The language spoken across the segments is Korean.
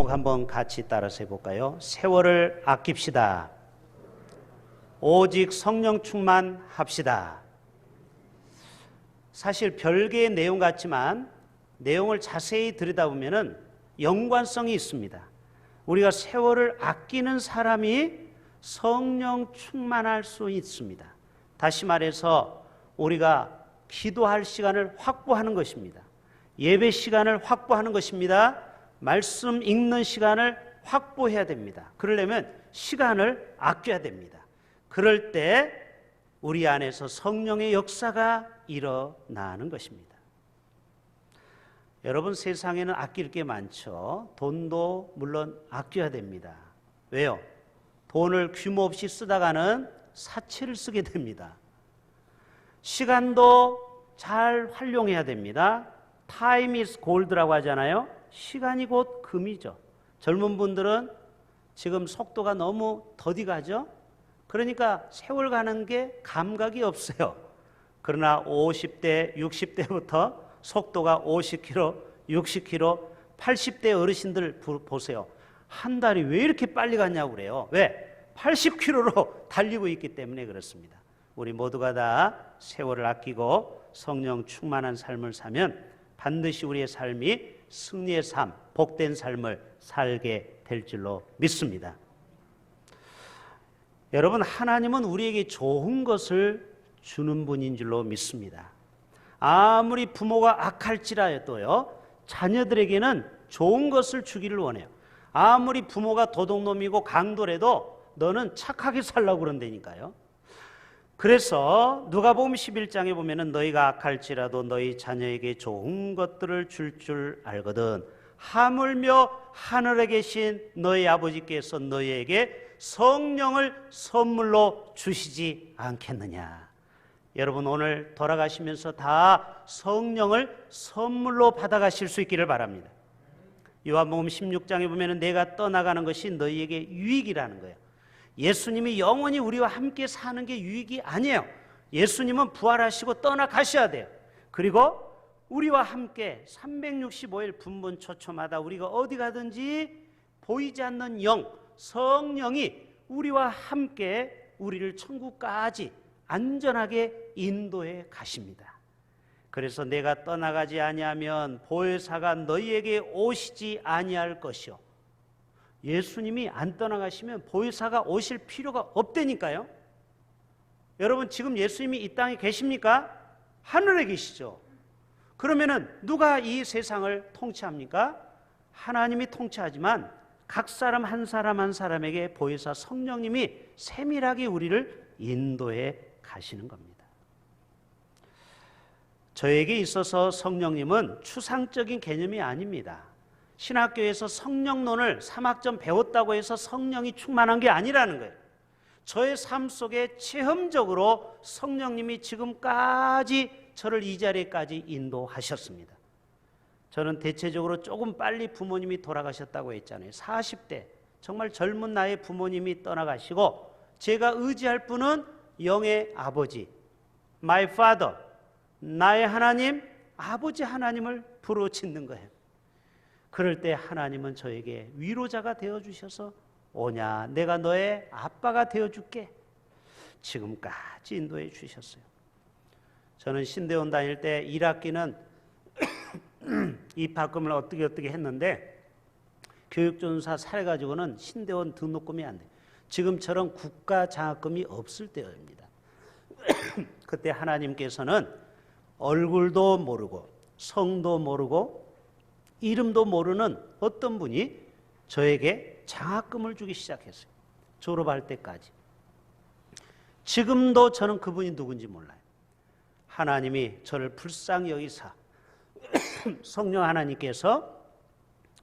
제목 한번 같이 따라서 해볼까요? 세월을 아낍시다. 오직 성령 충만합시다. 사실 별개의 내용 같지만 내용을 자세히 들여다보면 연관성이 있습니다. 우리가 세월을 아끼는 사람이 성령 충만할 수 있습니다. 다시 말해서 우리가 기도할 시간을 확보하는 것입니다. 예배 시간을 확보하는 것입니다. 말씀 읽는 시간을 확보해야 됩니다. 그러려면 시간을 아껴야 됩니다. 그럴 때 우리 안에서 성령의 역사가 일어나는 것입니다. 여러분, 세상에는 아낄 게 많죠. 돈도 물론 아껴야 됩니다. 왜요? 돈을 규모 없이 쓰다가는 사치를 쓰게 됩니다. 시간도 잘 활용해야 됩니다. Time is gold라고 하잖아요. 시간이 곧 금이죠. 젊은 분들은 지금 속도가 너무 더디 가죠. 그러니까 세월 가는 게 감각이 없어요. 그러나 50대, 60대부터 속도가 50km, 60km, 80대 어르신들 보세요. 한 달이 왜 이렇게 빨리 갔냐고 그래요. 왜? 80km로 달리고 있기 때문에 그렇습니다. 우리 모두가 다 세월을 아끼고 성령 충만한 삶을 사면 반드시 우리의 삶이 승리의 삶, 복된 삶을 살게 될 줄로 믿습니다. 여러분, 하나님은 우리에게 좋은 것을 주는 분인 줄로 믿습니다. 아무리 부모가 악할지라도요, 자녀들에게는 좋은 것을 주기를 원해요. 아무리 부모가 도둑놈이고 강도라도 너는 착하게 살라고 그런다니까요. 그래서 누가복음 11장에 보면은 너희가 악할지라도 너희 자녀에게 좋은 것들을 줄 알거든 하물며 하늘에 계신 너희 아버지께서 너희에게 성령을 선물로 주시지 않겠느냐. 여러분, 오늘 돌아가시면서 다 성령을 선물로 받아가실 수 있기를 바랍니다. 요한복음 16장에 보면은 내가 떠나가는 것이 너희에게 유익이라는 거예요. 예수님이 영원히 우리와 함께 사는 게 유익이 아니에요. 예수님은 부활하시고 떠나가셔야 돼요. 그리고 우리와 함께 365일 분분초초마다 우리가 어디 가든지 보이지 않는 영, 성령이 우리와 함께 우리를 천국까지 안전하게 인도해 가십니다. 그래서 내가 떠나가지 아니하면 보혜사가 너희에게 오시지 아니할 것이요. 예수님이 안 떠나가시면 보혜사가 오실 필요가 없다니까요. 여러분, 지금 예수님이 이 땅에 계십니까? 하늘에 계시죠. 그러면은 누가 이 세상을 통치합니까? 하나님이 통치하지만 각 사람 한 사람 한 사람에게 보혜사 성령님이 세밀하게 우리를 인도해 가시는 겁니다. 저에게 있어서 성령님은 추상적인 개념이 아닙니다. 신학교에서 성령론을 3학점 배웠다고 해서 성령이 충만한 게 아니라는 거예요. 저의 삶 속에 체험적으로 성령님이 지금까지 저를 이 자리까지 인도하셨습니다. 저는 대체적으로 조금 빨리 부모님이 돌아가셨다고 했잖아요. 40대 정말 젊은 나이에 부모님이 떠나가시고 제가 의지할 분은 영의 아버지, my father, 나의 하나님, 아버지 하나님을 부르짖는 거예요. 그럴 때 하나님은 저에게 위로자가 되어주셔서 오냐, 내가 너의 아빠가 되어줄게. 지금까지 인도해 주셨어요. 저는 신대원 다닐 때 1학기는 입학금을 어떻게 했는데 교육전사 살해가지고는 신대원 등록금이 안 돼요. 지금처럼 국가장학금이 없을 때입니다. 그때 하나님께서는 얼굴도 모르고 성도 모르고 이름도 모르는 어떤 분이 저에게 장학금을 주기 시작했어요. 졸업할 때까지. 지금도 저는 그분이 누군지 몰라요. 하나님이 저를 불쌍히 여기사 성령 하나님께서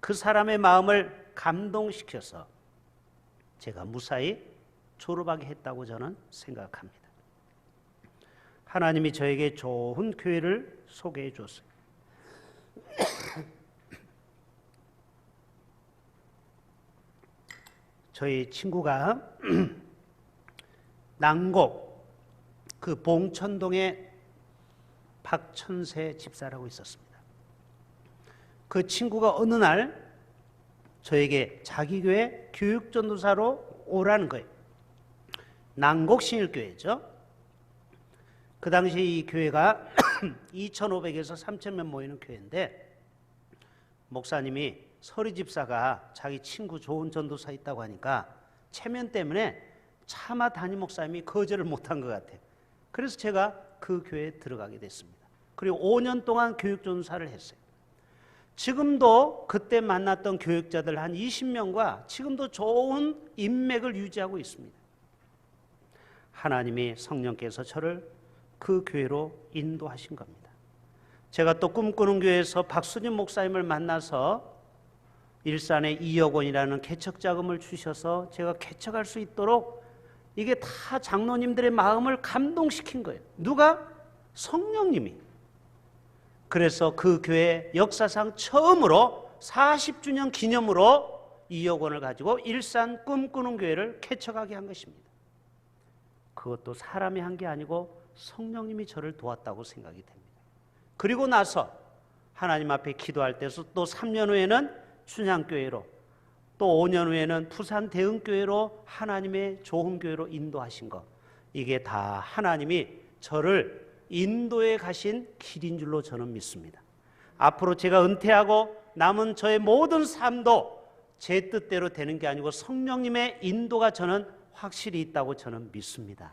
그 사람의 마음을 감동시켜서 제가 무사히 졸업하게 했다고 저는 생각합니다. 하나님이 저에게 좋은 교회를 소개해 줬어요. 저희 친구가 난곡 그 봉천동에 박천세 집사라고 있었습니다. 그 친구가 어느 날 저에게 자기 교회 교육전도사로 오라는 거예요. 난곡신일교회죠. 그 당시 이 교회가 2,500에서 3,000명 모이는 교회인데, 목사님이 서리 집사가 자기 친구 좋은 전도사 있다고 하니까 체면 때문에 차마 담임 목사님이 거절을 못한 것 같아요. 그래서 제가 그 교회에 들어가게 됐습니다. 그리고 5년 동안 교육전도사를 했어요. 지금도 그때 만났던 교육자들 한 20명과 지금도 좋은 인맥을 유지하고 있습니다. 하나님이 성령께서 저를 그 교회로 인도하신 겁니다. 제가 또 꿈꾸는 교회에서 박수진 목사님을 만나서 일산에 2억 원이라는 개척자금을 주셔서 제가 개척할 수 있도록, 이게 다 장로님들의 마음을 감동시킨 거예요. 누가? 성령님이. 그래서 그 교회 역사상 처음으로 40주년 기념으로 2억 원을 가지고 일산 꿈꾸는 교회를 개척하게 한 것입니다. 그것도 사람이 한 게 아니고 성령님이 저를 도왔다고 생각이 됩니다. 그리고 나서 하나님 앞에 기도할 때서 또 3년 후에는 춘향교회로, 또 5년 후에는 부산 대흥교회로, 하나님의 좋은 교회로 인도하신 것, 이게 다 하나님이 저를 인도에 가신 길인 줄로 저는 믿습니다. 앞으로 제가 은퇴하고 남은 저의 모든 삶도 제 뜻대로 되는 게 아니고 성령님의 인도가 저는 확실히 있다고 저는 믿습니다.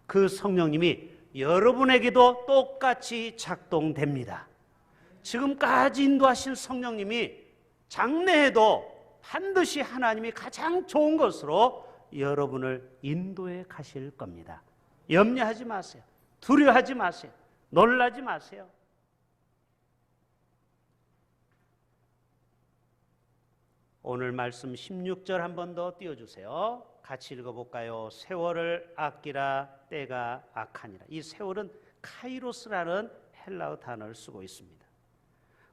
그 성령님이 여러분에게도 똑같이 작동됩니다. 지금까지 인도하신 성령님이 장래에도 반드시 하나님이 가장 좋은 것으로 여러분을 인도해 가실 겁니다. 염려하지 마세요. 두려워하지 마세요. 놀라지 마세요. 오늘 말씀 16절 한 번 더 띄워주세요. 같이 읽어볼까요? 세월을 아끼라, 때가 악하니라. 이 세월은 카이로스라는 헬라어 단어를 쓰고 있습니다.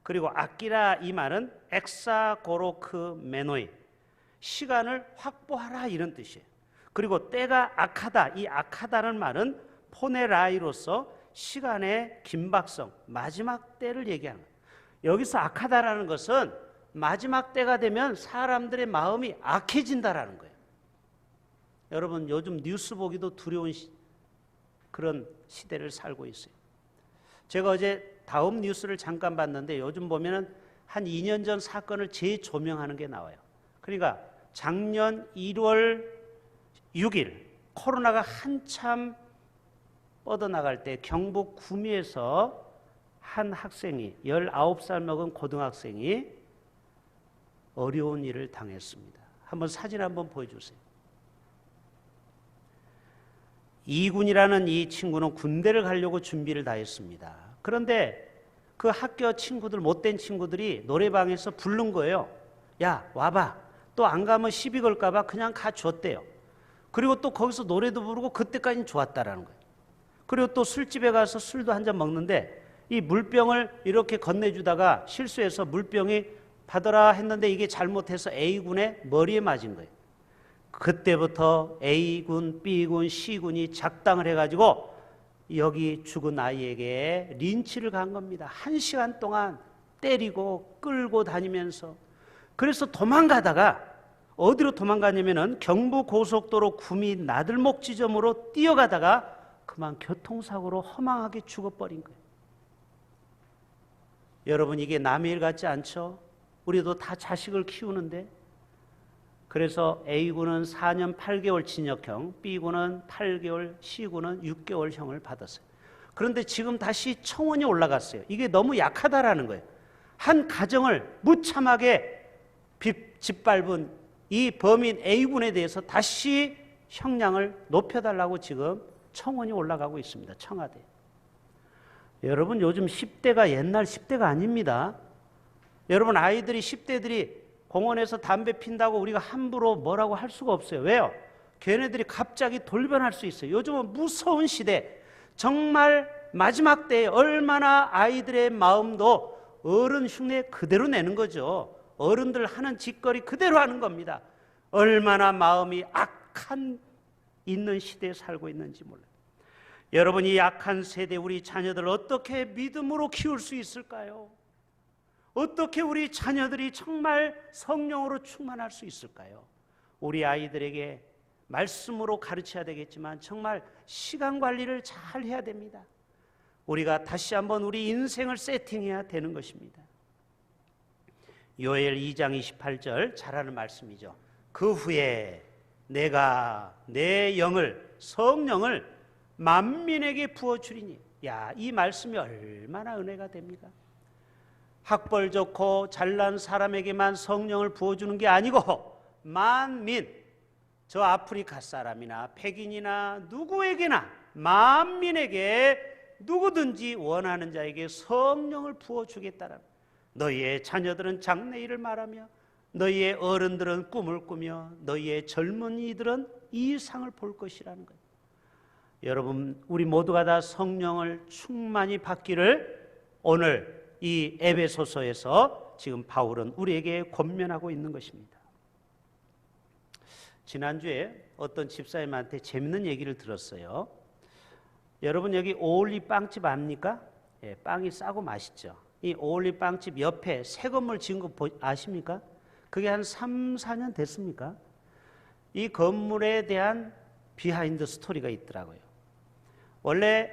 그리고 아끼라, 이 말은 엑사고로크 메노이, 시간을 확보하라, 이런 뜻이에요. 그리고 때가 악하다, 이 악하다는 말은 포네라이로서 시간의 긴박성, 마지막 때를 얘기하는 거예요. 여기서 악하다라는 것은 마지막 때가 되면 사람들의 마음이 악해진다라는 거예요. 여러분, 요즘 뉴스 보기도 두려운 그런 시대를 살고 있어요. 제가 어제 다음 뉴스를 잠깐 봤는데, 요즘 보면은 한 2년 전 사건을 재조명하는 게 나와요. 그러니까 작년 1월 6일 코로나가 한참 뻗어나갈 때 경북 구미에서 한 학생이, 19살 먹은 고등학생이 어려운 일을 당했습니다. 한번 사진 한번 보여주세요. 이군이라는 이 친구는 군대를 가려고 준비를 다 했습니다. 그런데 그 학교 친구들, 못된 친구들이 노래방에서 부른 거예요. 야, 와봐. 또 안 가면 시비 걸까 봐 그냥 가줬대요. 그리고 또 거기서 노래도 부르고 그때까지는 좋았다라는 거예요. 그리고 또 술집에 가서 술도 한 잔 먹는데 이 물병을 이렇게 건네주다가 실수해서 물병이 받아라 했는데 이게 잘못해서 A군의 머리에 맞은 거예요. 그때부터 A군, B군, C군이 작당을 해가지고 여기 죽은 아이에게 린치를 간 겁니다. 1시간 동안 때리고 끌고 다니면서. 그래서 도망가다가 어디로 도망가냐면은 경부고속도로 구미 나들목 지점으로 뛰어가다가 그만 교통사고로 허망하게 죽어버린 거예요. 여러분, 이게 남의 일 같지 않죠? 우리도 다 자식을 키우는데. 그래서 A군은 4년 8개월 징역형, B군은 8개월, C군은 6개월형을 받았어요. 그런데 지금 다시 청원이 올라갔어요. 이게 너무 약하다라는 거예요. 한 가정을 무참하게 짓밟은 이 범인 A군에 대해서 다시 형량을 높여달라고 지금 청원이 올라가고 있습니다. 청와대. 여러분, 요즘 10대가 옛날 10대가 아닙니다. 여러분, 아이들이, 10대들이 공원에서 담배 핀다고 우리가 함부로 뭐라고 할 수가 없어요. 왜요? 걔네들이 갑자기 돌변할 수 있어요. 요즘은 무서운 시대, 정말 마지막 때에 얼마나 아이들의 마음도 어른 흉내 그대로 내는 거죠. 어른들 하는 짓거리 그대로 하는 겁니다. 얼마나 마음이 악한 있는 시대에 살고 있는지 몰라요. 여러분, 이 악한 세대 우리 자녀들 어떻게 믿음으로 키울 수 있을까요? 어떻게 우리 자녀들이 정말 성령으로 충만할 수 있을까요? 우리 아이들에게 말씀으로 가르쳐야 되겠지만 정말 시간 관리를 잘 해야 됩니다. 우리가 다시 한번 우리 인생을 세팅해야 되는 것입니다. 요엘 2장 28절 잘하는 말씀이죠. 그 후에 내가 내 영을, 성령을 만민에게 부어주리니. 야, 이 말씀이 얼마나 은혜가 됩니까? 학벌 좋고 잘난 사람에게만 성령을 부어주는 게 아니고 만민, 저 아프리카 사람이나 백인이나 누구에게나, 만민에게, 누구든지 원하는 자에게 성령을 부어주겠다라는. 너희의 자녀들은 장래일을 말하며 너희의 어른들은 꿈을 꾸며 너희의 젊은이들은 이상을 볼 것이라는 거예요. 여러분, 우리 모두가 다 성령을 충만히 받기를 오늘 이 에베소서에서 지금 바울은 우리에게 권면하고 있는 것입니다. 지난주에 어떤 집사님한테 재밌는 얘기를 들었어요. 여러분, 여기 오올리 빵집 압니까? 예, 빵이 싸고 맛있죠. 이 오올리 빵집 옆에 새 건물 지은 거 아십니까? 그게 한 3, 4년 됐습니까? 이 건물에 대한 비하인드 스토리가 있더라고요. 원래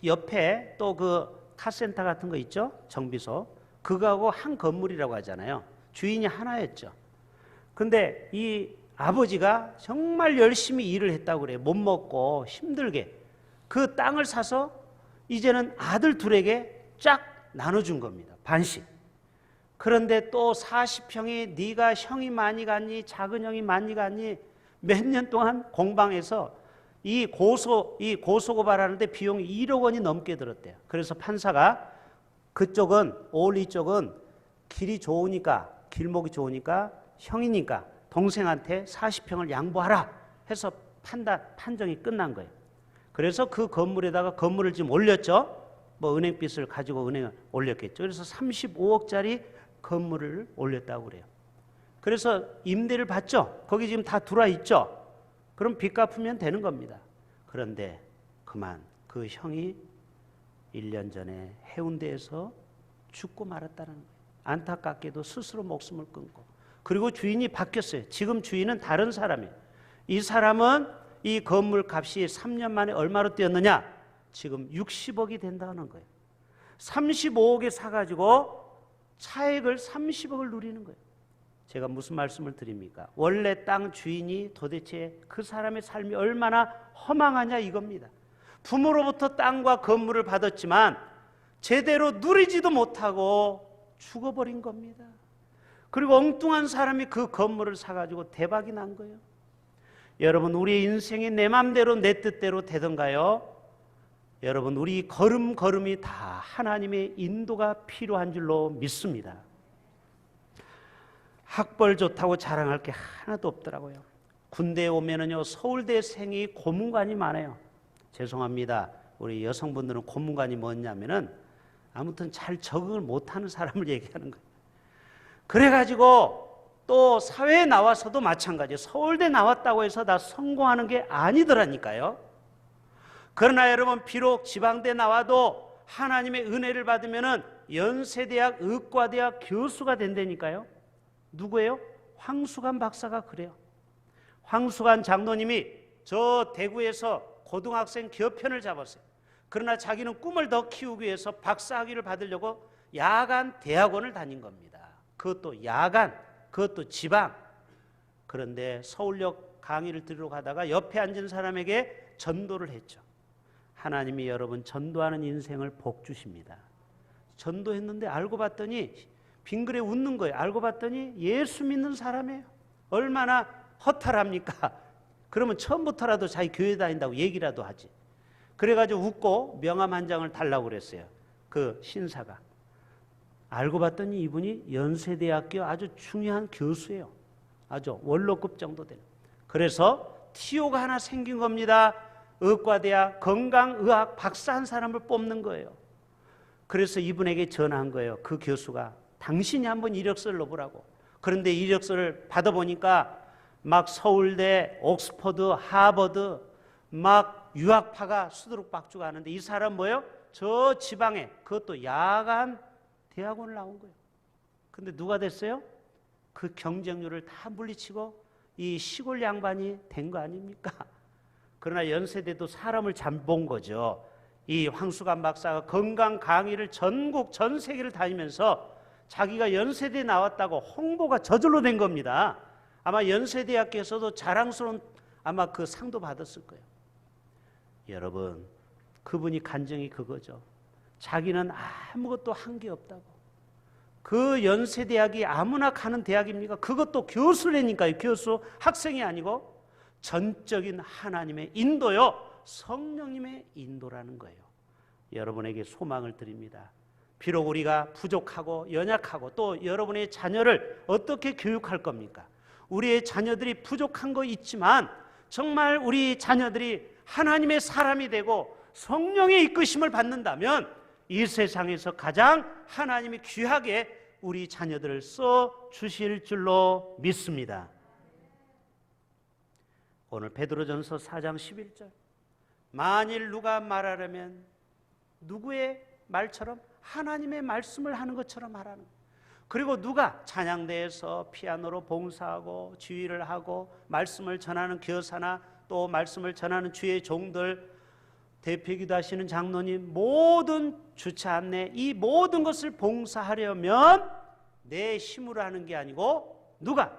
옆에 또 그 카센터 같은 거 있죠? 정비소. 그거하고 한 건물이라고 하잖아요. 주인이 하나였죠. 근데 이 아버지가 정말 열심히 일을 했다고 그래요. 못 먹고 힘들게. 그 땅을 사서 이제는 아들 둘에게 쫙 나눠준 겁니다. 반씩. 그런데 또 40평이 네가 형이 많이 갔니? 작은 형이 많이 갔니? 몇 년 동안 공방에서 이 고소고발하는데 비용이 1억 원이 넘게 들었대요. 그래서 판사가 그쪽은, 오올리 쪽은 길이 좋으니까, 길목이 좋으니까, 형이니까 동생한테 40평을 양보하라 해서 판정이 끝난 거예요. 그래서 그 건물에다가 건물을 지금 올렸죠. 뭐 은행빚을 가지고 은행을 올렸겠죠. 그래서 35억짜리 건물을 올렸다고 그래요. 그래서 임대를 받죠. 거기 지금 다 들어와 있죠. 그럼 빚 갚으면 되는 겁니다. 그런데 그만 그 형이 1년 전에 해운대에서 죽고 말았다는 거예요. 안타깝게도 스스로 목숨을 끊고. 그리고 주인이 바뀌었어요. 지금 주인은 다른 사람이에요. 이 사람은 이 건물 값이 3년 만에 얼마로 뛰었느냐? 지금 60억이 된다는 거예요. 35억에 사가지고 차액을 30억을 누리는 거예요. 제가 무슨 말씀을 드립니까? 원래 땅 주인이 도대체 그 사람의 삶이 얼마나 허망하냐 이겁니다. 부모로부터 땅과 건물을 받았지만 제대로 누리지도 못하고 죽어버린 겁니다. 그리고 엉뚱한 사람이 그 건물을 사가지고 대박이 난 거예요. 여러분, 우리의 인생이 내 맘대로 내 뜻대로 되던가요? 여러분, 우리 걸음걸음이 다 하나님의 인도가 필요한 줄로 믿습니다. 학벌 좋다고 자랑할 게 하나도 없더라고요. 군대에 오면은요, 서울대생이 고문관이 많아요. 죄송합니다. 우리 여성분들은 고문관이 뭐냐면은 아무튼 잘 적응을 못하는 사람을 얘기하는 거예요. 그래가지고 또 사회에 나와서도 마찬가지예요. 서울대 나왔다고 해서 다 성공하는 게 아니더라니까요. 그러나 여러분, 비록 지방대 나와도 하나님의 은혜를 받으면은 연세대학 의과대학 교수가 된다니까요. 누구예요? 황수관 박사가 그래요. 황수관 장로님이 저 대구에서 고등학생 기업편을 잡았어요. 그러나 자기는 꿈을 더 키우기 위해서 박사학위를 받으려고 야간 대학원을 다닌 겁니다. 그것도 야간, 그것도 지방. 그런데 서울역 강의를 들으러 가다가 옆에 앉은 사람에게 전도를 했죠. 하나님이 여러분 전도하는 인생을 복 주십니다. 전도했는데 알고 봤더니 빙그레 웃는 거예요. 알고 봤더니 예수 믿는 사람이에요. 얼마나 허탈합니까? 그러면 처음부터라도 자기 교회 다닌다고 얘기라도 하지. 그래가지고 웃고 명함 한 장을 달라고 그랬어요. 그 신사가. 알고 봤더니 이분이 연세대학교 아주 중요한 교수예요. 아주 원로급 정도 되는. 그래서 TO가 하나 생긴 겁니다. 의과대학 건강의학 박사 한 사람을 뽑는 거예요. 그래서 이분에게 전화한 거예요. 그 교수가 당신이 한번 이력서를 넣어보라고. 그런데 이력서를 받아보니까 막 서울대, 옥스퍼드, 하버드 막 유학파가 수두룩박주가 하는데 이 사람 뭐예요? 저 지방에 그것도 야간 대학원을 나온 거예요. 근데 누가 됐어요? 그 경쟁률을 다 물리치고 이 시골 양반이 된 거 아닙니까? 그러나 연세대도 사람을 잘 본 거죠. 이 황수관 박사가 건강 강의를 전국 전 세계를 다니면서 자기가 연세대에 나왔다고 홍보가 저절로 된 겁니다. 아마 연세대학교에서도 자랑스러운 아마 그 상도 받았을 거예요. 여러분, 그분이 간증이 그거죠. 자기는 아무것도 한 게 없다고. 그 연세대학이 아무나 가는 대학입니까? 그것도 교수라니까요. 교수, 학생이 아니고 전적인 하나님의 인도요, 성령님의 인도라는 거예요. 여러분에게 소망을 드립니다. 비록 우리가 부족하고 연약하고 또 여러분의 자녀를 어떻게 교육할 겁니까? 우리의 자녀들이 부족한 거 있지만 정말 우리 자녀들이 하나님의 사람이 되고 성령의 이끄심을 받는다면 이 세상에서 가장 하나님이 귀하게 우리 자녀들을 써 주실 줄로 믿습니다. 오늘 베드로전서 4장 11절, 만일 누가 말하려면 누구의 말처럼? 하나님의 말씀을 하는 것처럼 하라는 거예요. 그리고 누가 찬양대에서 피아노로 봉사하고 지휘를 하고 말씀을 전하는 교사나 또 말씀을 전하는 주의 종들, 대표기도 하시는 장로님, 모든 주차 안내, 이 모든 것을 봉사하려면 내 힘으로 하는 게 아니고 누가?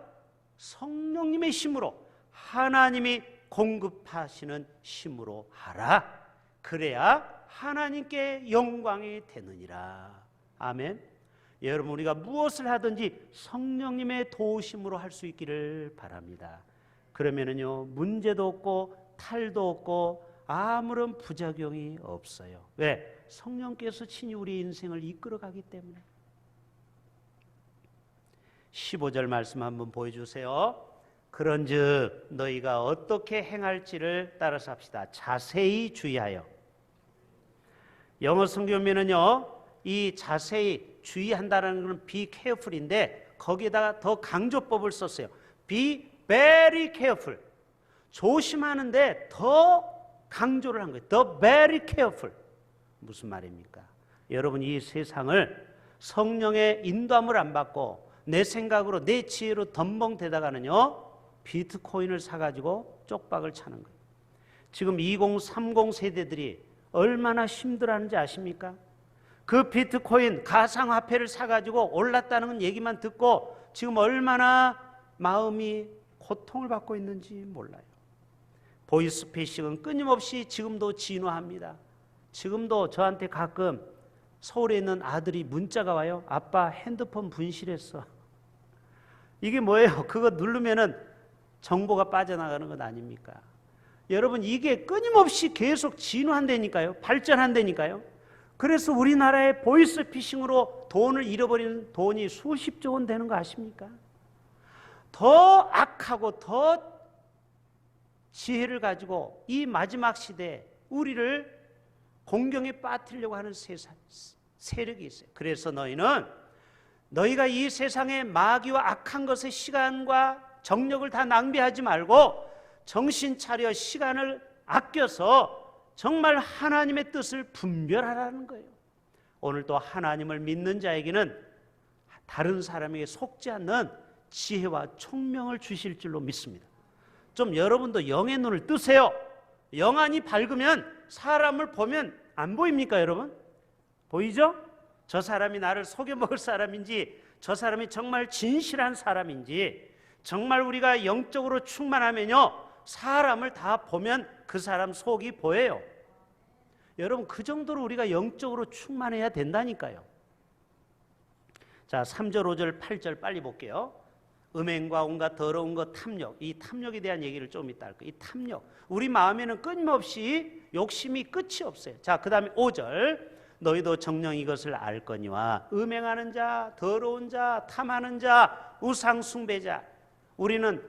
성령님의 힘으로, 하나님이 공급하시는 힘으로 하라. 그래야 하나님께 영광이 되느니라. 아멘. 여러분, 우리가 무엇을 하든지 성령님의 도우심으로 할 수 있기를 바랍니다. 그러면은요, 문제도 없고 탈도 없고 아무런 부작용이 없어요. 왜? 성령께서 친히 우리 인생을 이끌어가기 때문에. 15절 말씀 한번 보여주세요. 그런즉 너희가 어떻게 행할지를 따라서 합시다. 자세히 주의하여. 영어 성경에는요, 이 자세히 주의한다는 것은 be careful인데 거기에다가 더 강조법을 썼어요. be very careful. 조심하는데 더 강조를 한 거예요. The very careful. 무슨 말입니까? 여러분, 이 세상을 성령의 인도함을 안 받고 내 생각으로 내 지혜로 덤벙대다가는요, 비트코인을 사가지고 쪽박을 차는 거예요. 지금 2030 세대들이 얼마나 힘들어하는지 아십니까? 그 비트코인 가상화폐를 사가지고 올랐다는 얘기만 듣고 지금 얼마나 마음이 고통을 받고 있는지 몰라요. 보이스피싱은 끊임없이 지금도 진화합니다. 지금도 저한테 가끔 서울에 있는 아들이 문자가 와요. 아빠 핸드폰 분실했어. 이게 뭐예요? 그거 누르면은 정보가 빠져나가는 것 아닙니까? 여러분, 이게 끊임없이 계속 진화한다니까요. 발전한다니까요. 그래서 우리나라의 보이스피싱으로 돈을 잃어버리는 돈이 수십조 원 되는 거 아십니까? 더 악하고 더 지혜를 가지고 이 마지막 시대에 우리를 공경에 빠뜨리려고 하는 세력이 있어요. 그래서 너희가 이 세상의 마귀와 악한 것의 시간과 정력을 다 낭비하지 말고 정신 차려 시간을 아껴서 정말 하나님의 뜻을 분별하라는 거예요. 오늘 또 하나님을 믿는 자에게는 다른 사람에게 속지 않는 지혜와 총명을 주실 줄로 믿습니다. 좀 여러분도 영의 눈을 뜨세요. 영안이 밝으면 사람을 보면 안 보입니까, 여러분? 보이죠? 저 사람이 나를 속여먹을 사람인지, 저 사람이 정말 진실한 사람인지, 정말 우리가 영적으로 충만하면요, 사람을 다 보면 그 사람 속이 보여요. 여러분, 그 정도로 우리가 영적으로 충만해야 된다니까요. 자, 3절, 5절, 8절 빨리 볼게요. 음행과 온갖 더러운 것, 탐욕. 이 탐욕에 대한 얘기를 좀 이따 할 거예요. 이 탐욕. 우리 마음에는 끊임없이 욕심이 끝이 없어요. 자, 그 다음에 5절. 너희도 정녕 이것을 알 거니와 음행하는 자, 더러운 자, 탐하는 자, 우상 숭배자. 우리는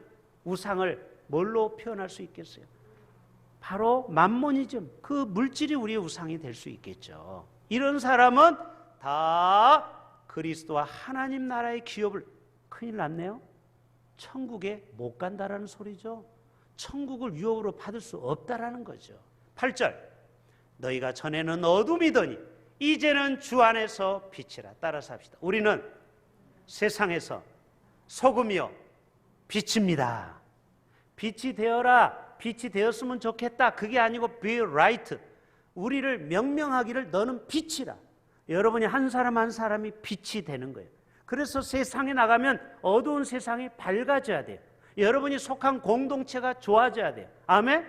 우상을 뭘로 표현할 수 있겠어요? 바로 맘모니즘, 그 물질이 우리의 우상이 될 수 있겠죠. 이런 사람은 다 그리스도와 하나님 나라의 기업을, 큰일 났네요. 천국에 못 간다라는 소리죠. 천국을 유업으로 받을 수 없다라는 거죠. 8절. 너희가 전에는 어둠이더니 이제는 주 안에서 빛이라. 따라서 합시다. 우리는 세상에서 소금이요 빛입니다. 빛이 되어라. 빛이 되었으면 좋겠다. 그게 아니고 be right. 우리를 명명하기를 너는 빛이라. 여러분이 한 사람 한 사람이 빛이 되는 거예요. 그래서 세상에 나가면 어두운 세상이 밝아져야 돼요. 여러분이 속한 공동체가 좋아져야 돼요. 아멘?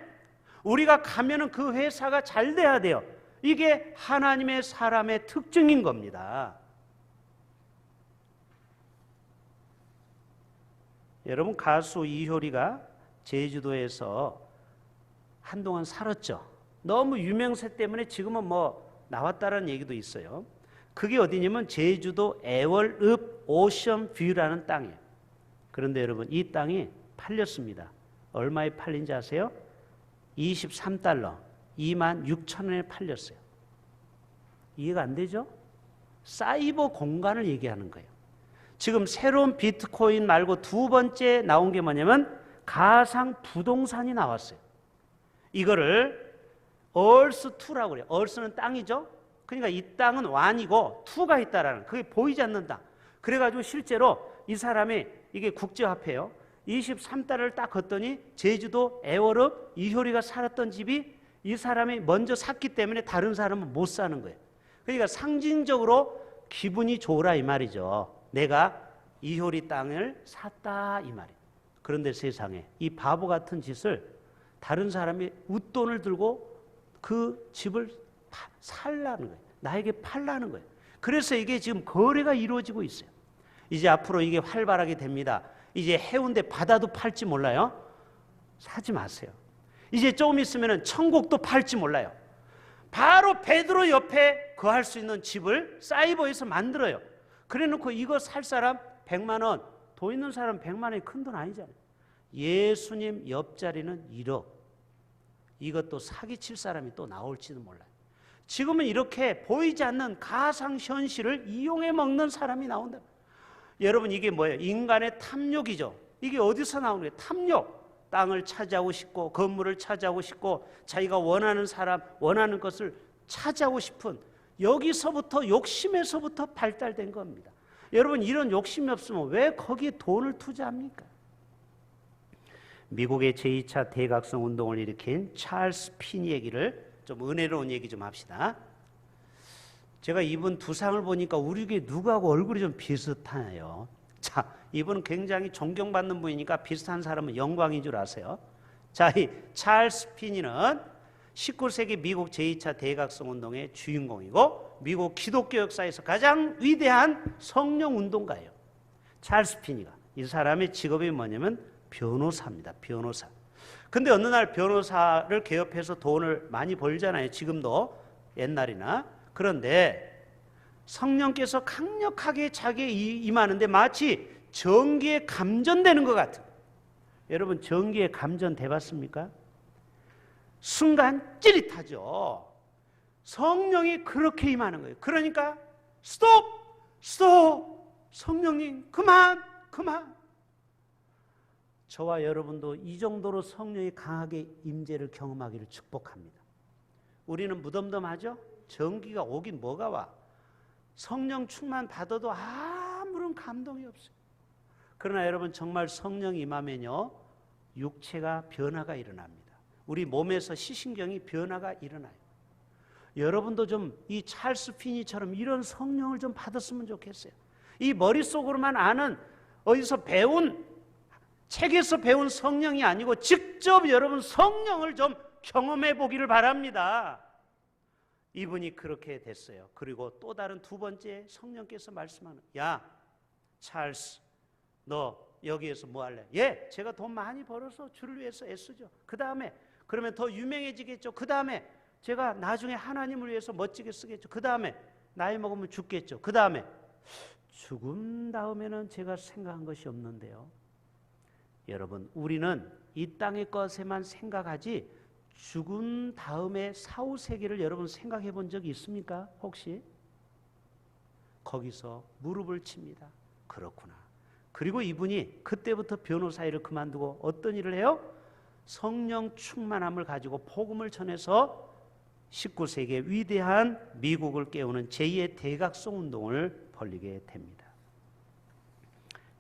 우리가 가면은 그 회사가 잘 돼야 돼요. 이게 하나님의 사람의 특징인 겁니다. 여러분, 가수 이효리가 제주도에서 한동안 살았죠. 너무 유명세 때문에 지금은 뭐 나왔다는 얘기도 있어요. 그게 어디냐면 제주도 애월읍 오션뷰라는 땅이에요. 그런데 여러분, 이 땅이 팔렸습니다. 얼마에 팔린지 아세요? 23달러, 26,000원에 팔렸어요. 이해가 안 되죠? 사이버 공간을 얘기하는 거예요. 지금 새로운 비트코인 말고 두 번째 나온 게 뭐냐면 가상 부동산이 나왔어요. 이거를 얼스2라고 그래요. 얼스는 땅이죠. 그러니까 이 땅은 완이고 2가 있다라는, 그게 보이지 않는 땅. 그래가지고 실제로 이 사람이, 이게 국제화폐예요. 23달러를 딱 걷더니 제주도 애월읍 이효리가 살았던 집이 이 사람이 먼저 샀기 때문에 다른 사람은 못 사는 거예요. 그러니까 상징적으로 기분이 좋으라 이 말이죠. 내가 이효리 땅을 샀다 이 말이에요. 그런데 세상에 이 바보 같은 짓을 다른 사람이 웃돈을 들고 그 집을 살라는 거예요. 나에게 팔라는 거예요. 그래서 이게 지금 거래가 이루어지고 있어요. 이제 앞으로 이게 활발하게 됩니다. 이제 해운대 바다도 팔지 몰라요. 사지 마세요. 이제 조금 있으면 천국도 팔지 몰라요. 바로 베드로 옆에 거할 수 있는 집을 사이버에서 만들어요. 그래 놓고 이거 살 사람 100만 원, 돈 있는 사람 100만 원이 큰 돈 아니잖아요. 예수님 옆자리는 1억. 이것도 사기칠 사람이 또 나올지도 몰라요. 지금은 이렇게 보이지 않는 가상현실을 이용해 먹는 사람이 나온다. 여러분, 이게 뭐예요? 인간의 탐욕이죠. 이게 어디서 나오는 거예요? 탐욕. 땅을 차지하고 싶고 건물을 차지하고 싶고 자기가 원하는 사람, 원하는 것을 차지하고 싶은, 여기서부터 욕심에서부터 발달된 겁니다. 여러분, 이런 욕심이 없으면 왜 거기에 돈을 투자합니까? 미국의 제2차 대각성 운동을 일으킨 찰스 피니 얘기를, 좀 은혜로운 얘기 좀 합시다. 제가 이분 두상을 보니까 우리 교회 누구하고 얼굴이 좀 비슷하네요. 자, 이분은 굉장히 존경받는 분이니까 비슷한 사람은 영광인 줄 아세요. 자, 이 찰스 피니는 19세기 미국 제2차 대각성 운동의 주인공이고 미국 기독교 역사에서 가장 위대한 성령 운동가예요. 찰스 피니가. 이 사람의 직업이 뭐냐면 변호사입니다. 변호사. 근데 어느 날 변호사를 개업해서 돈을 많이 벌잖아요. 지금도, 옛날이나. 그런데 성령께서 강력하게 자기에 임하는데 마치 전기에 감전되는 것 같은. 여러분, 전기에 감전돼 봤습니까? 순간 찌릿하죠. 성령이 그렇게 임하는 거예요. 그러니까 스톱! 성령님 그만! 저와 여러분도 이 정도로 성령이 강하게 임재를 경험하기를 축복합니다. 우리는 무덤덤하죠? 전기가 오긴 뭐가 와. 성령 충만 받아도 아무런 감동이 없어요. 그러나 여러분, 정말 성령이 임하면요, 육체가 변화가 일어납니다. 우리 몸에서 시신경이 변화가 일어나요. 여러분도 좀 이 찰스 피니처럼 이런 성령을 좀 받았으면 좋겠어요. 이 머릿속으로만 아는, 어디서 배운, 책에서 배운 성령이 아니고 직접 여러분 성령을 좀 경험해 보기를 바랍니다. 이분이 그렇게 됐어요. 그리고 또 다른 두 번째 성령께서 말씀하는, 야 찰스, 너 여기에서 뭐 할래? 예, 제가 돈 많이 벌어서 주를 위해서 애쓰죠. 그 다음에 그러면 더 유명해지겠죠. 그 다음에 제가 나중에 하나님을 위해서 멋지게 쓰겠죠. 그 다음에 나이 먹으면 죽겠죠. 그 다음에 죽음 다음에는 제가 생각한 것이 없는데요. 여러분, 우리는 이 땅의 것에만 생각하지 죽은 다음에 사후세계를 여러분 생각해 본 적이 있습니까? 혹시? 거기서 무릎을 칩니다. 그렇구나. 그리고 이분이 그때부터 변호사 일을 그만두고 어떤 일을 해요? 성령 충만함을 가지고 복음을 전해서 19세기의 위대한 미국을 깨우는 제2의 대각성 운동을 벌이게 됩니다.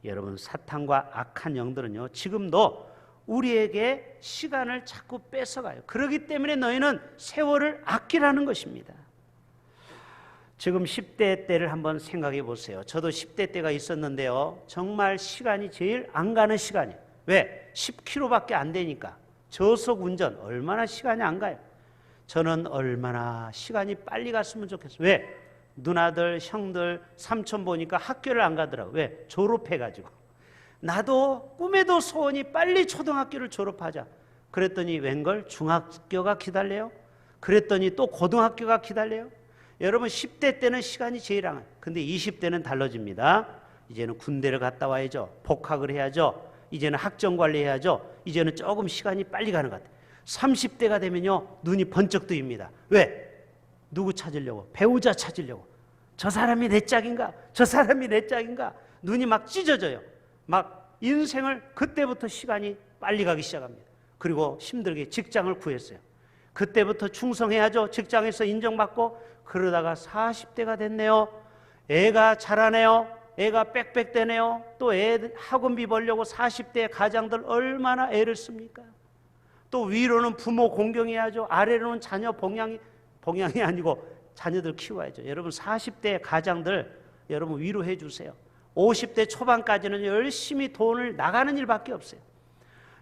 여러분, 사탄과 악한 영들은요, 지금도 우리에게 시간을 자꾸 뺏어가요. 그렇기 때문에 너희는 세월을 아끼라는 것입니다. 지금 10대 때를 한번 생각해 보세요. 저도 10대 때가 있었는데요, 정말 시간이 제일 안 가는 시간이에요. 왜? 10km밖에 안 되니까. 저속 운전 얼마나 시간이 안 가요. 저는 얼마나 시간이 빨리 갔으면 좋겠어요. 왜? 누나들, 형들, 삼촌 보니까 학교를 안 가더라고요. 왜? 졸업해가지고. 나도 꿈에도 소원이 빨리 초등학교를 졸업하자. 그랬더니 웬걸 중학교가 기다려요. 그랬더니 또 고등학교가 기다려요. 여러분, 10대 때는 시간이 제일 안 가요. 근데 20대는 달라집니다. 이제는 군대를 갔다 와야죠. 복학을 해야죠. 이제는 학점 관리해야죠. 이제는 조금 시간이 빨리 가는 것 같아요. 30대가 되면요, 눈이 번쩍 뜨입니다. 왜? 누구 찾으려고? 배우자 찾으려고. 저 사람이 내 짝인가? 저 사람이 내 짝인가? 눈이 막 찢어져요. 막 인생을, 그때부터 시간이 빨리 가기 시작합니다. 그리고 힘들게 직장을 구했어요. 그때부터 충성해야죠. 직장에서 인정받고. 그러다가 40대가 됐네요. 애가 자라네요. 애가 빽빽대네요. 또 애 학원비 벌려고 40대 가장들 얼마나 애를 씁니까? 또 위로는 부모 공경해야죠. 아래로는 자녀 봉양이 아니고 자녀들 키워야죠. 여러분, 40대 가장들 여러분 위로해 주세요. 50대 초반까지는 열심히 돈을 나가는 일밖에 없어요.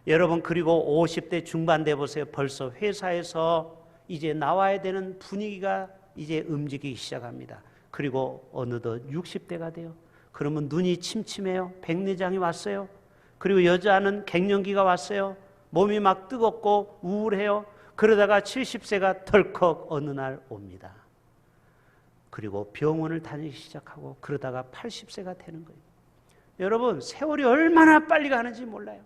여러분, 그리고 50대 중반 돼 보세요. 벌써 회사에서 이제 나와야 되는 분위기가 이제 움직이기 시작합니다. 그리고 어느덧 60대가 돼요. 그러면 눈이 침침해요. 백내장이 왔어요. 그리고 여자는 갱년기가 왔어요. 몸이 막 뜨겁고 우울해요. 그러다가 70세가 덜컥 어느 날 옵니다. 그리고 병원을 다니기 시작하고 그러다가 80세가 되는 거예요. 여러분, 세월이 얼마나 빨리 가는지 몰라요.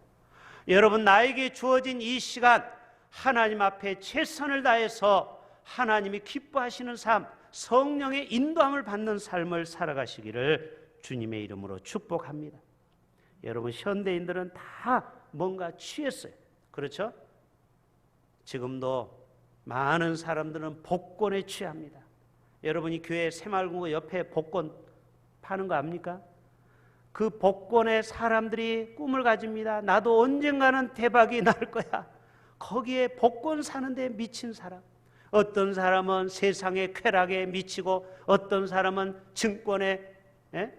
여러분, 나에게 주어진 이 시간, 하나님 앞에 최선을 다해서 하나님이 기뻐하시는 삶, 성령의 인도함을 받는 삶을 살아가시기를 주님의 이름으로 축복합니다. 여러분, 현대인들은 다 뭔가 취했어요. 그렇죠? 지금도 많은 사람들은 복권에 취합니다. 여러분이 교회 새마을금고 옆에 복권 파는 거 압니까? 그 복권에 사람들이 꿈을 가집니다. 나도 언젠가는 대박이 날 거야. 거기에 복권 사는데 미친 사람. 어떤 사람은 세상의 쾌락에 미치고 어떤 사람은 증권에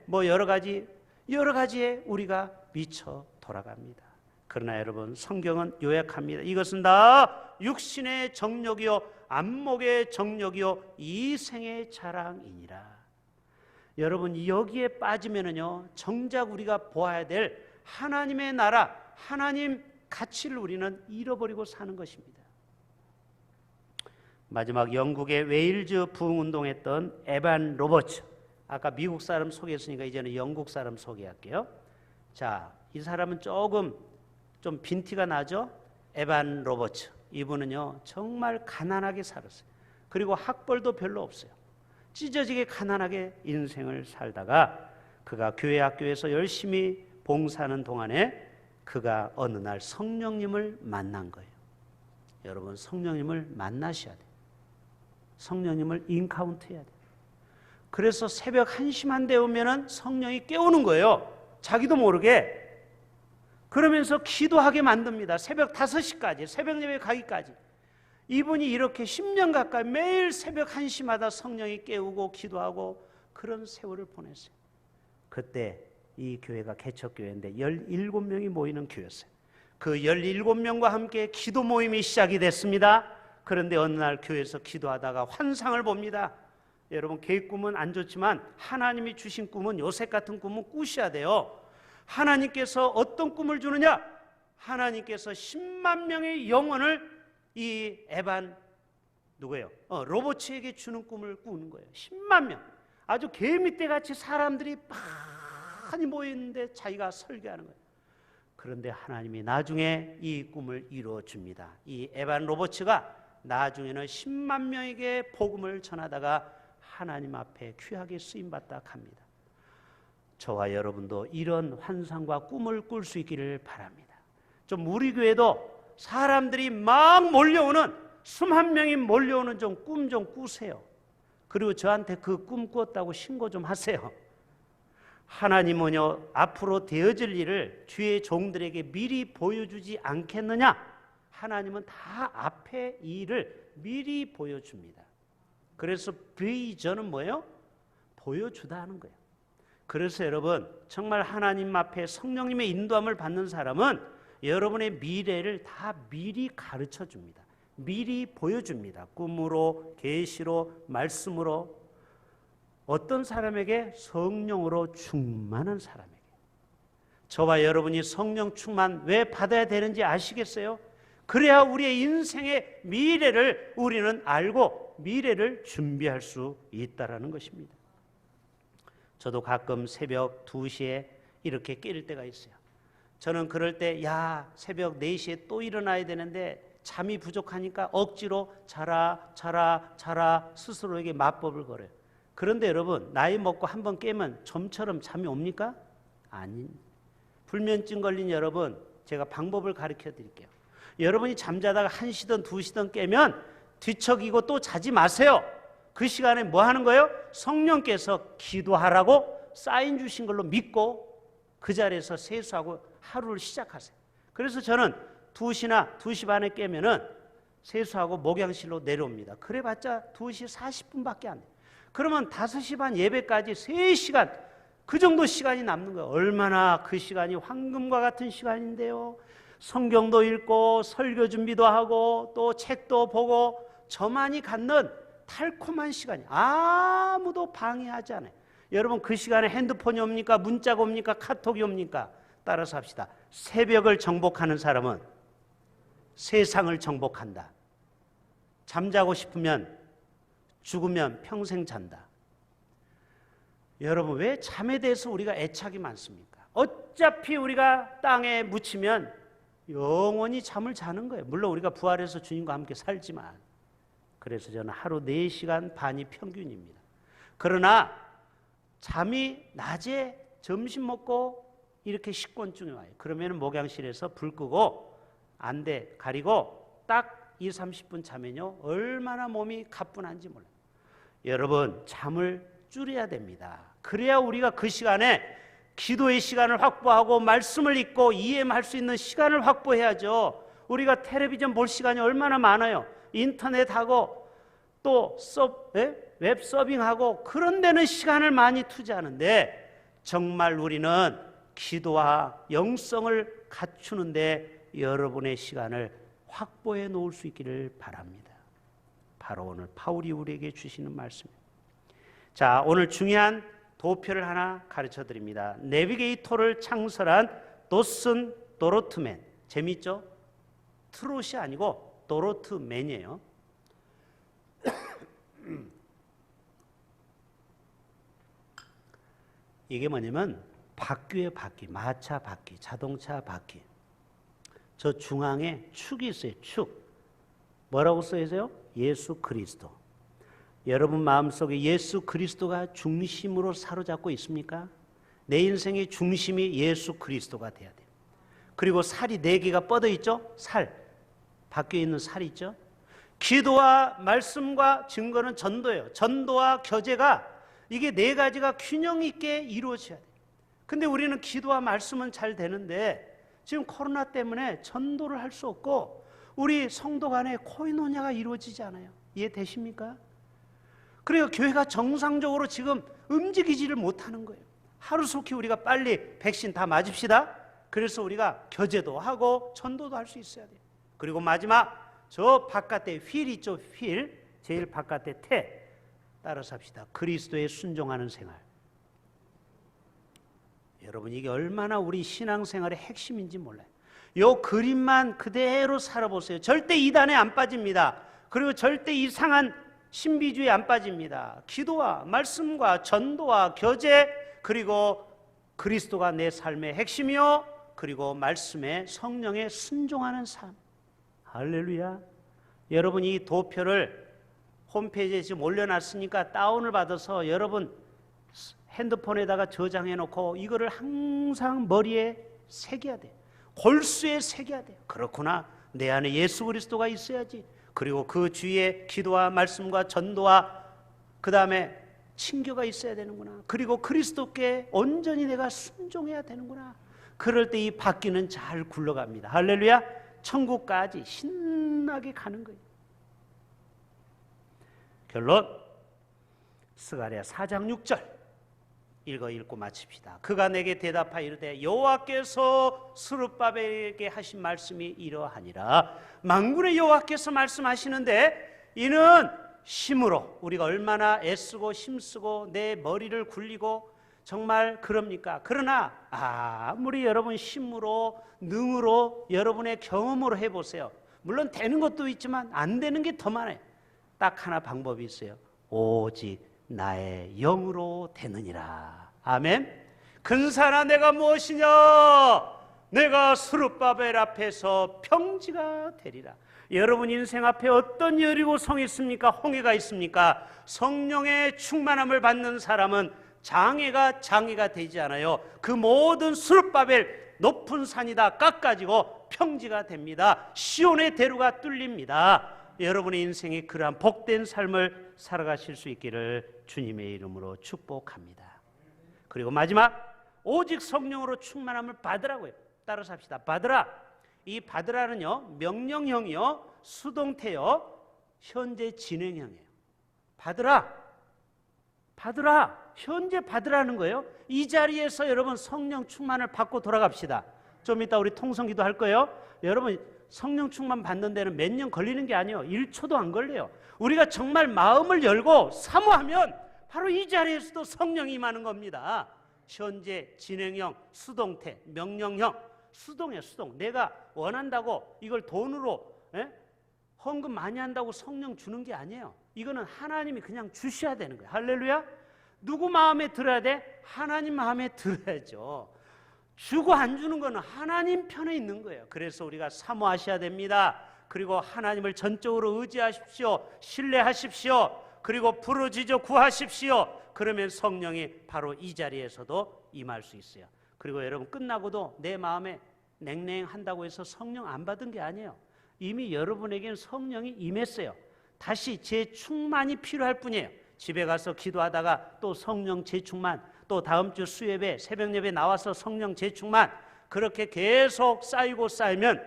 뭐 여러 가지에 우리가 미쳐 돌아갑니다. 그러나 여러분, 성경은 요약합니다. 이것은 다 육신의 정욕이요 안목의 정욕이요 이생의 자랑이니라. 여러분, 여기에 빠지면은요, 정작 우리가 보아야 될 하나님의 나라, 하나님 가치를 우리는 잃어버리고 사는 것입니다. 마지막 영국의 웨일즈 부흥운동했던 에반 로버츠, 아까 미국 사람 소개했으니까 이제는 영국 사람 소개할게요. 자, 이 사람은 조금 좀 빈티가 나죠? 에반 로버츠. 이분은요, 정말 가난하게 살았어요. 그리고 학벌도 별로 없어요. 찢어지게 가난하게 인생을 살다가 그가 교회 학교에서 열심히 봉사하는 동안에 그가 어느 날 성령님을 만난 거예요. 여러분, 성령님을 만나셔야 돼요. 성령님을 인카운트 해야 돼요. 그래서 새벽 1시만 되면은 성령이 깨우는 거예요. 자기도 모르게. 그러면서 기도하게 만듭니다. 새벽 5시까지, 새벽 예배 가기까지. 이분이 이렇게 10년 가까이 매일 새벽 1시마다 성령이 깨우고 기도하고 그런 세월을 보냈어요. 그때 이 교회가 개척교회인데 17명이 모이는 교회였어요. 그 17명과 함께 기도 모임이 시작이 됐습니다. 그런데 어느 날 교회에서 기도하다가 환상을 봅니다. 여러분, 개의 꿈은 안 좋지만 하나님이 주신 꿈은, 요셉 같은 꿈은 꾸셔야 돼요. 하나님께서 어떤 꿈을 주느냐? 하나님께서 10만 명의 영혼을 이 에반 누구예요? 로버츠에게 주는 꿈을 꾸는 거예요. 10만 명. 아주 개미떼같이 사람들이 많이 모였는데 자기가 설교하는 거예요. 그런데 하나님이 나중에 이 꿈을 이루어 줍니다. 이 에반 로버츠가 나중에는 10만 명에게 복음을 전하다가 하나님 앞에 귀하게 쓰임받다 갑니다. 저와 여러분도 이런 환상과 꿈을 꿀 수 있기를 바랍니다. 좀 우리 교회도 사람들이 막 몰려오는, 수만 명이 몰려오는 좀 꿈 좀 꾸세요. 그리고 저한테 그 꿈 꾸었다고 신고 좀 하세요. 하나님은요, 앞으로 되어질 일을 주의 종들에게 미리 보여주지 않겠느냐? 하나님은 다 앞에 일을 미리 보여줍니다. 그래서 비전은 뭐예요? 보여주다 하는 거예요. 그래서 여러분, 정말 하나님 앞에 성령님의 인도함을 받는 사람은 여러분의 미래를 다 미리 가르쳐 줍니다. 미리 보여줍니다. 꿈으로, 계시로, 말씀으로. 어떤 사람에게? 성령으로 충만한 사람에게. 저와 여러분이 성령 충만 왜 받아야 되는지 아시겠어요? 그래야 우리의 인생의 미래를 우리는 알고 미래를 준비할 수 있다는 것입니다. 저도 가끔 새벽 2시에 이렇게 깰 때가 있어요. 저는 그럴 때 새벽 4시에 또 일어나야 되는데 잠이 부족하니까 억지로 자라 스스로에게 맞법을 걸어요. 그런데 여러분, 나이 먹고 한번 깨면 좀처럼 잠이 옵니까? 불면증 걸린 여러분, 제가 방법을 가르쳐 드릴게요. 여러분이 잠자다가 1시든 2시든 깨면 뒤척이고 또 자지 마세요. 그 시간에 뭐 하는 거예요? 성령께서 기도하라고 사인 주신 걸로 믿고 그 자리에서 세수하고 하루를 시작하세요. 그래서 저는 2시나 2시 반에 깨면은 세수하고 목양실로 내려옵니다. 그래봤자 2시 40분밖에 안 돼요. 그러면 5시 반 예배까지 3시간, 그 정도 시간이 남는 거예요. 얼마나 그 시간이 황금과 같은 시간인데요. 성경도 읽고 설교 준비도 하고 또 책도 보고 저만이 갖는 달콤한 시간이 아무도 방해하지 않아요. 여러분, 그 시간에 핸드폰이 옵니까? 문자가 옵니까? 카톡이 옵니까? 따라서 합시다. 새벽을 정복하는 사람은 세상을 정복한다. 잠자고 싶으면 죽으면 평생 잔다. 여러분, 왜 잠에 대해서 우리가 애착이 많습니까? 어차피 우리가 땅에 묻히면 영원히 잠을 자는 거예요. 물론 우리가 부활해서 주님과 함께 살지만. 그래서 저는 하루 4시간 반이 평균입니다. 그러나 잠이 낮에 점심 먹고 이렇게 식곤증이 와요. 그러면 목양실에서 불 끄고 안대 가리고 딱 20-30분 자면요, 얼마나 몸이 가뿐한지 몰라요. 여러분, 잠을 줄여야 됩니다. 그래야 우리가 그 시간에 기도의 시간을 확보하고 말씀을 읽고 이해할 수 있는 시간을 확보해야죠. 우리가 텔레비전 볼 시간이 얼마나 많아요. 인터넷하고 또 웹 서빙하고 그런 데는 시간을 많이 투자하는데 정말 우리는 기도와 영성을 갖추는데 여러분의 시간을 확보해 놓을 수 있기를 바랍니다. 바로 오늘 바울이 우리에게 주시는 말씀입니다. 자, 오늘 중요한 도표를 하나 가르쳐 드립니다. 내비게이터를 창설한 도슨 도로트맨. 재밌죠? 트롯이 아니고 도로트맨이에요. 이게 뭐냐면 바퀴의 바퀴, 마차 바퀴, 자동차 바퀴. 저 중앙에 축이 있어요. 축. 뭐라고 써 있어요? 예수 그리스도. 여러분 마음속에 예수 그리스도가 중심으로 사로잡고 있습니까? 내 인생의 중심이 예수 그리스도가 돼야 돼요. 그리고 살이 4개가 뻗어 있죠? 살. 바퀴에 있는 살이 있죠? 기도와 말씀과 증거는 전도예요. 전도와 교제가 이게 4가지가 균형 있게 이루어져야 돼요. 근데 우리는 기도와 말씀은 잘 되는데 지금 코로나 때문에 전도를 할 수 없고 우리 성도 간에 코이노냐가 이루어지지 않아요. 이해되십니까? 그래요. 교회가 정상적으로 지금 움직이지를 못하는 거예요. 하루속히 우리가 빨리 백신 다 맞읍시다. 그래서 우리가 교제도 하고 전도도 할 수 있어야 돼요. 그리고 마지막 저 바깥에 휠 있죠. 휠. 제일 바깥에 태. 따라서 합시다. 그리스도에 순종하는 생활. 여러분, 이게 얼마나 우리 신앙생활의 핵심인지 몰라요. 요 그림만 그대로 살아보세요. 절대 이단에 안 빠집니다. 그리고 절대 이상한 신비주의에 안 빠집니다. 기도와 말씀과 전도와 교제, 그리고 그리스도가 내 삶의 핵심이요, 그리고 말씀에 성령에 순종하는 삶. 할렐루야. 여러분, 이 도표를 홈페이지에 지금 올려놨으니까 다운을 받아서 여러분 핸드폰에다가 저장해 놓고 이거를 항상 머리에 새겨야 돼요. 골수에 새겨야 돼요. 그렇구나. 내 안에 예수 그리스도가 있어야지. 그리고 그 주위에 기도와 말씀과 전도와 그 다음에 친교가 있어야 되는구나. 그리고 그리스도께 온전히 내가 순종해야 되는구나. 그럴 때 이 바퀴는 잘 굴러갑니다. 할렐루야. 천국까지 신나게 가는 거예요. 결론, 스가랴 4장 6절 읽고 마칩시다. 그가 내게 대답하여 이르되 여호와께서 스룹바벨에게 하신 말씀이 이러하니라. 만군의 여호와께서 말씀하시는데 이는 힘으로, 우리가 얼마나 애쓰고 힘쓰고 내 머리를 굴리고 정말 그럽니까? 그러나 아무리 여러분 힘으로 능으로 여러분의 경험으로 해보세요. 물론 되는 것도 있지만 안 되는 게 더 많아요. 딱 하나 방법이 있어요. 오직 나의 영으로 되느니라. 아멘. 근사나 내가 무엇이냐? 내가 스룹바벨 앞에서 평지가 되리라. 여러분 인생 앞에 어떤 여리고성이 있습니까? 홍해가 있습니까? 성령의 충만함을 받는 사람은 장애가 되지 않아요. 그 모든 스룹바벨 높은 산이 다 깎아지고 평지가 됩니다. 시온의 대로가 뚫립니다. 여러분의 인생이 그러한 복된 삶을 살아가실 수 있기를 주님의 이름으로 축복합니다. 그리고 마지막, 오직 성령으로 충만함을 받으라고요. 따라서 합시다. 받으라. 이 받으라는요, 명령형이요, 수동태요, 현재 진행형이에요. 받으라. 현재 받으라는 거예요. 이 자리에서 여러분 성령 충만을 받고 돌아갑시다. 좀 이따 우리 통성기도 할 거예요. 여러분 성령 충만 받는 데는 몇 년 걸리는 게 아니에요. 1초도 안 걸려요. 우리가 정말 마음을 열고 사모하면 바로 이 자리에서도 성령이 임하는 겁니다. 현재 진행형, 수동태, 명령형. 수동이에요. 수동. 내가 원한다고 이걸 돈으로 헌금 많이 한다고 성령 주는 게 아니에요. 이거는 하나님이 그냥 주셔야 되는 거예요. 할렐루야. 누구 마음에 들어야 돼? 하나님 마음에 들어야죠. 주고 안 주는 거는 하나님 편에 있는 거예요. 그래서 우리가 사모하셔야 됩니다. 그리고 하나님을 전적으로 의지하십시오. 신뢰하십시오. 그리고 부르짖어 구하십시오. 그러면 성령이 바로 이 자리에서도 임할 수 있어요. 그리고 여러분 끝나고도 내 마음에 냉랭한다고 해서 성령 안 받은 게 아니에요. 이미 여러분에게는 성령이 임했어요. 다시 재충만이 필요할 뿐이에요. 집에 가서 기도하다가 또 성령 재충만, 또 다음 주 수예배, 새벽 예배 나와서 성령 재충만, 그렇게 계속 쌓이고 쌓이면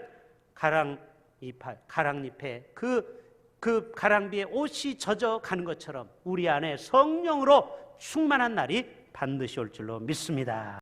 가랑잎에 그 가랑비에 옷이 젖어 가는 것처럼 우리 안에 성령으로 충만한 날이 반드시 올 줄로 믿습니다.